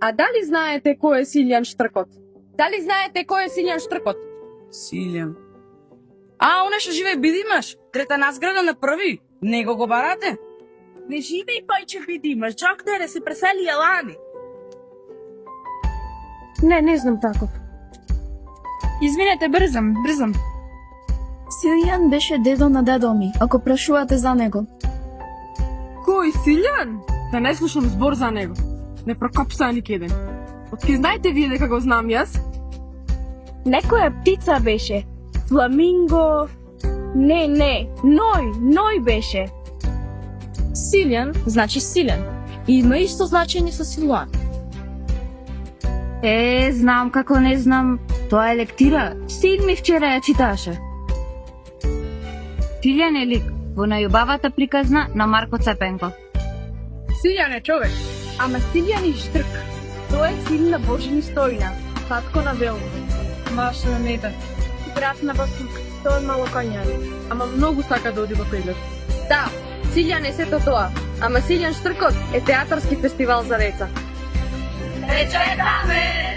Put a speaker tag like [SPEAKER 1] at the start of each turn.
[SPEAKER 1] А дали знаете кој е Силјан Штркот? Дали знаете кој е Силјан Штркот?
[SPEAKER 2] Силјан. А, оне што живее Бидимаш, трета назграда на први. Него го барате? Не живее пајче Бидимаш, чак дере се пресели лани.
[SPEAKER 1] Не знам таков.
[SPEAKER 3] Извинете, брзам.
[SPEAKER 4] Силјан беше дедо на дедо ми, ако прашувате за него.
[SPEAKER 1] Кој Силјан? Да не слушам збор за него. Не прокопса никеден. Отки знаете вие дека го знам јас?
[SPEAKER 3] Некоја птица беше. Фламинго. Не, ној беше.
[SPEAKER 4] Силјан значи силен. И има исто значење со Силуан.
[SPEAKER 3] Знам како не знам. Тоа е лектира. Син ми вчера ја читаше. Силјан е лик во најубавата приказна на Марко Цепенко.
[SPEAKER 1] Силјан е човек. Ама Силјан и Штрк. Тој е син на Божини Стојна, татко на Велно. Маш на Неда. Брат на Басук. Тој е мало конјар. Ама многу сака да оди во Пелер. Да, Силјан е сето тоа. Ама Силјан Штркот е театарски фестивал за деца.
[SPEAKER 2] Рече даме!